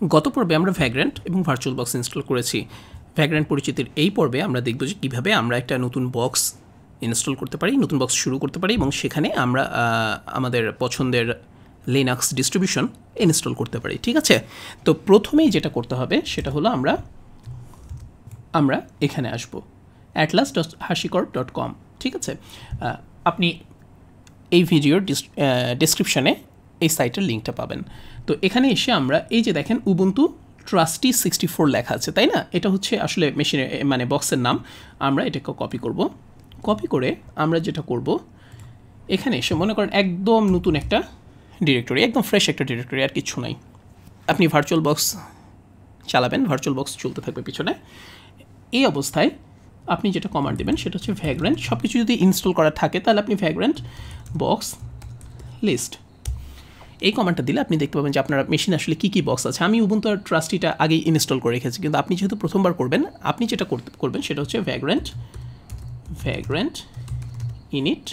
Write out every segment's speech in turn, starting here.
গত পর্বে আমরা ভ্যাগ্রান্ট এবং ভার্চুয়াল বক্স ইনস্টল করেছি। ভ্যাগ্রান্ট পরিচিতির এই পর্বে আমরা দেখব যে কীভাবে আমরা একটা নতুন বক্স ইনস্টল করতে পারি, নতুন বক্স শুরু করতে পারি এবং সেখানে আমরা আমাদের পছন্দের লিনাক্স ডিস্ট্রিবিউশন ইনস্টল করতে পারি। ঠিক আছে, তো প্রথমেই যেটা করতে হবে সেটা হলো আমরা এখানে আসবো atlas.hashicorp.com। ঠিক আছে, আপনি এই ভিডিওর ডেসক্রিপশানে এই সাইটের লিঙ্কটা পাবেন। তো এখানে এসে আমরা এই যে দেখেন উবুন্টু ট্রাস্টি 64 লেখা আছে, তাই না? এটা হচ্ছে আসলে মেশিনের মানে বক্সের নাম। আমরা এটাকে কপি করব। কপি করে আমরা যেটা করব, এখানে এসে মনে করেন একদম নতুন একটা ডিরেক্টরি, একদম ফ্রেশ একটা ডিরেক্টরি, আর কিছু নাই। আপনি ভার্চুয়াল বক্স চালাবেন, ভার্চুয়াল বক্স চলতে থাকবে পিছনে। এই অবস্থায় আপনি যেটা কমান্ড দেবেন সেটা হচ্ছে ভ্যাগ্রান্ট। সব কিছু যদি ইনস্টল করা থাকে তাহলে আপনি ভ্যাগ্রান্ট বক্স লিস্ট এই কমান্ডটা দিলে আপনি দেখতে পাবেন যে আপনার মেশিনে আসলে কী কী বক্স আছে। আমি উবুন্টু আর ট্রাস্টিটা আগেই ইনস্টল করে রেখেছি, কিন্তু আপনি যেহেতু প্রথমবার করবেন, আপনি যেটা করবেন সেটা হচ্ছে ভ্যাগ্রান্ট ইনিট,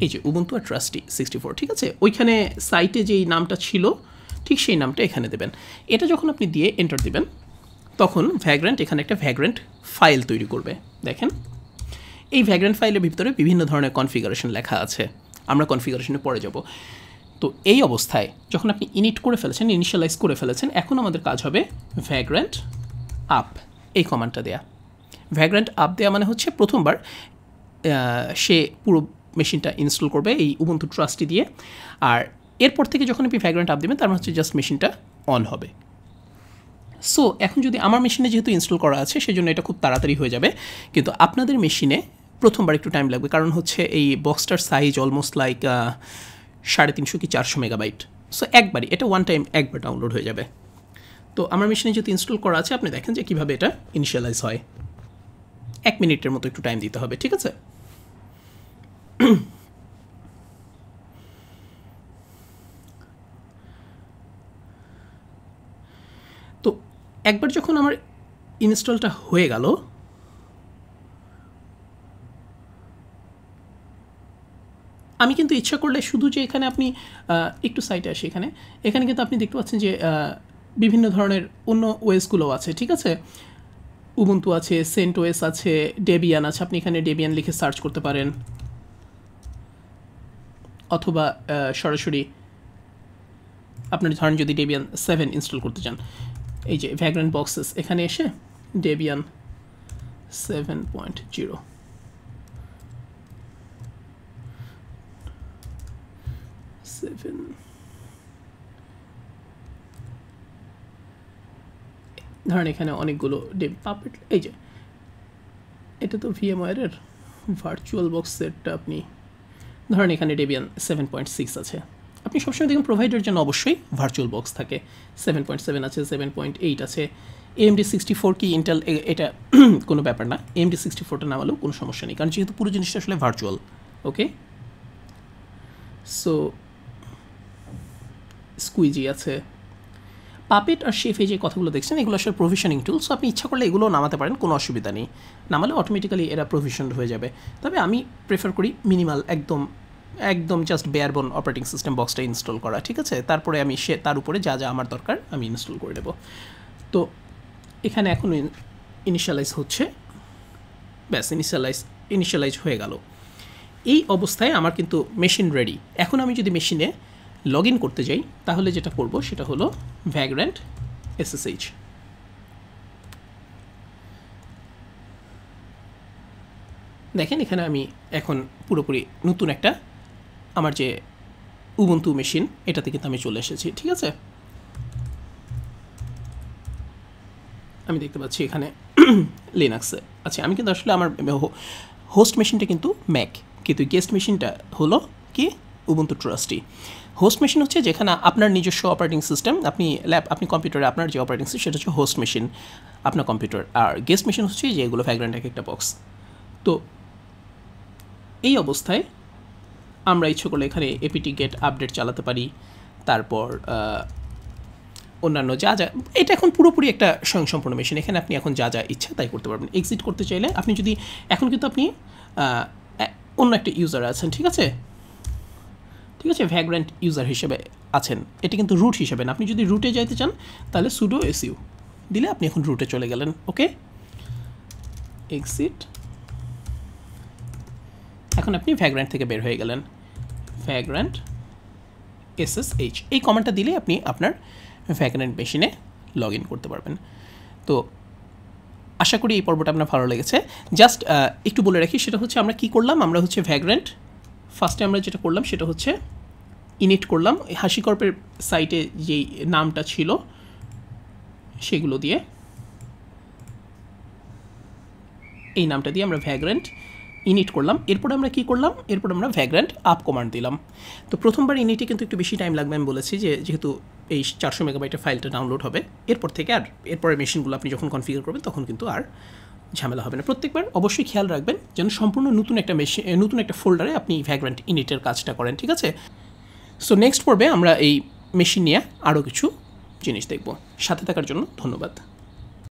এই যে উবুন্টু আর ট্রাস্টি 64। ঠিক আছে, ওইখানে সাইটে যেই নামটা ছিল ঠিক সেই নামটা এখানে দেবেন। এটা যখন আপনি দিয়ে এন্টার দেবেন তখন ভ্যাগ্রান্ট এখানে একটা ভ্যাগ্রান্ট ফাইল তৈরি করবে। দেখেন এই ভ্যাগ্রান্ট ফাইলের ভিতরে বিভিন্ন ধরনের কনফিগারেশন লেখা আছে, আমরা কনফিগারেশনে পরে যাব। তো এই অবস্থায় যখন আপনি ইনিট করে ফেলেছেন, ইনিশিয়ালাইজ করে ফেলেছেন, এখন আমাদের কাজ হবে ভ্যাগ্রান্ট আপ এই কমান্ডটা দেয়া। ভ্যাগ্রান্ট আপ দেওয়া মানে হচ্ছে প্রথমবার সে পুরো মেশিনটা ইনস্টল করবে এই উবুন্টু ট্রাস্টি দিয়ে, আর এরপর থেকে যখন আপনি ভ্যাগ্রান্ট আপ দেবেন তার মানে হচ্ছে জাস্ট মেশিনটা অন হবে। সো এখন যদি আমার মেশিনে যেহেতু ইনস্টল করা আছে সেজন্য এটা খুব তাড়াতাড়ি হয়ে যাবে, কিন্তু আপনাদের মেশিনে প্রথমবার একটু টাইম লাগবে, কারণ হচ্ছে এই বক্সটার সাইজ অলমোস্ট লাইক 350 কি 400 মেগাবাইট। সো একবারই এটা ওয়ান টাইম একবার ডাউনলোড হয়ে যাবে। তো আমার মেশিনে যেহেতু ইনস্টল করা আছে আপনি দেখেন যে কীভাবে এটা ইনিশিয়ালাইজ হয়। 1 মিনিটের মতো একটু টাইম দিতে হবে। ঠিক আছে, তো একবার যখন আমার ইনস্টলটা হয়ে গেল, আমি কিন্তু ইচ্ছা করলে শুধু যে এখানে আপনি একটু সাইটে আসি, এখানে কিন্তু আপনি দেখতে পাচ্ছেন যে বিভিন্ন ধরনের অন্য ওয়েসগুলো আছে। ঠিক আছে, উবুন্টু আছে, সেন্ট ওয়েস আছে, ডেবিয়ান আছে। আপনি এখানে ডেবিয়ান লিখে সার্চ করতে পারেন, অথবা সরাসরি আপনার ধরেন যদি ডেবিয়ান 7 ইনস্টল করতে চান, এই যে ভ্যাগ্রান্ট বক্সেস এখানে এসে ডেবিয়ান 7.0 ধরেন এখানে অনেকগুলো পাপেট, এই যে এটা তো ভিএমওয়্যারের ভার্চুয়াল বক্স সেটটা, আপনি ধরেন এখানে ডেবিয়ান 7.6 আছে। আপনি সবসময় দেখুন প্রোভাইডারের জন্য অবশ্যই ভার্চুয়াল বক্স থাকে, 7.7 আছে, 7.8 আছে। AMD 64 কি ইন্টেল, এটা কোনো ব্যাপার না, AMD 64টা নামালেও কোনো সমস্যা নেই, কারণ যেহেতু পুরো জিনিসটা আসলে ভার্চুয়াল। ওকে, সো স্কুইজি আছে, পাপেট আর শেফ, এই যে কথাগুলো দেখছেন এগুলো আসলে প্রভিশনিং টুল। সো আপনি ইচ্ছা করলে এগুলো নামাতে পারেন, কোনো অসুবিধা নেই, নামালে অটোমেটিক্যালি এরা প্রভিশন হয়ে যাবে। তবে আমি প্রেফার করি মিনিমাল, একদম জাস্ট বেয়ারবোন অপারেটিং সিস্টেম বক্সটা ইনস্টল করা। ঠিক আছে, তারপরে আমি তার উপরে যা যা আমার দরকার আমি ইনস্টল করে দেবো। তো এখানে এখন ইনিশিয়ালাইজ হচ্ছে, ব্যাস ইনিশিয়ালাইজ হয়ে গেল। এই অবস্থায় আমার কিন্তু মেশিন রেডি। এখন আমি যদি মেশিনে লগ ইন করতে যাই তাহলে যেটা করব সেটা হলো ভ্যাগ্রান্ট SSH। দেখেন এখানে আমি এখন পুরোপুরি নতুন একটা আমার যে উবুন্টু মেশিন এটাতে কিন্তু আমি চলে এসেছি। ঠিক আছে, আমি দেখতে পাচ্ছি এখানে লিনাক্সে আছে। আমি কিন্তু আসলে আমার হোস্ট মেশিনটা কিন্তু ম্যাক, কিন্তু গেস্ট মেশিনটা হলো কি উবুন্টু ট্রাস্টি। হোস্ট মেশিন হচ্ছে যেখানে আপনার নিজস্ব অপারেটিং সিস্টেম, আপনি কম্পিউটারে আপনার যে অপারেটিং সিস্টেম সেটা হচ্ছে হোস্ট মেশিন, আপনার কম্পিউটার। আর গেস্ট মেশিন হচ্ছে যে এগুলো ভ্যাগ্রান্ট একটা বক্স। তো এই অবস্থায় আমরা ইচ্ছে করলে এখানে apt get আপডেট চালাতে পারি, তারপর অন্যান্য যা যা, এটা এখন পুরোপুরি একটা স্বয়ংসম্পূর্ণ মেশিন। এখানে আপনি এখন যা যা ইচ্ছা তাই করতে পারবেন। এক্সিট করতে চাইলে আপনি যদি, এখন কিন্তু আপনি অন্য একটা ইউজার আছেন। ঠিক আছে, ভ্যাগ্রান্ট ইউজার হিসেবে আছেন এটা কিন্তু রুট হিসেবে না। আপনি যদি রুটে যাইতে চান তাহলে sudo su দিলে আপনি এখন রুটে চলে গেলেন। ওকে, এক্সিট। এখন আপনি ভ্যাগ্রান্ট থেকে বের হয়ে গেলেন। ভ্যাগ্রান্ট ssh এই কমান্ডটা দিলে আপনি আপনার ভ্যাগ্রান্ট মেশিনে লগ ইন করতে পারবেন। তো আশা করি এই পর্বটা আপনার ভালো লেগেছে। জাস্ট একটু বলে রাখি, সেটা হচ্ছে আমরা কি করলাম, আমরা হচ্ছে ভ্যাগ্রান্ট ফার্স্টে আমরা যেটা করলাম সেটা হচ্ছে ইনিট করলাম হাসিকর্পের সাইটে যেই নামটা ছিল সেগুলো দিয়ে, এই নামটা দিয়ে আমরা ভ্যাগ্রান্ট ইনিট করলাম। এরপর আমরা কি করলাম, এরপর আমরা ভ্যাগ্রান্ট আপ কমান্ড দিলাম। তো প্রথমবার ইনিটে কিন্তু একটু বেশি টাইম লাগবে, আমি বলেছি যেহেতু এই 400 মেগাবাইটের ফাইলটা ডাউনলোড হবে। এরপর থেকে আর এরপরে মেশিনগুলো আপনি যখন কনফিগার করবেন তখন কিন্তু আর ঝামেলা হবে না। প্রত্যেকবার অবশ্যই খেয়াল রাখবেন যেন সম্পূর্ণ নতুন একটা মেশিন, নতুন একটা ফোল্ডারে আপনি ভ্যাগ্রান্ট ইনিটের কাজটা করেন, ঠিক আছে? সো নেক্সট পর্বে আমরা এই মেশিন নিয়ে আরও কিছু জিনিস দেখব। সাথে থাকার জন্য ধন্যবাদ।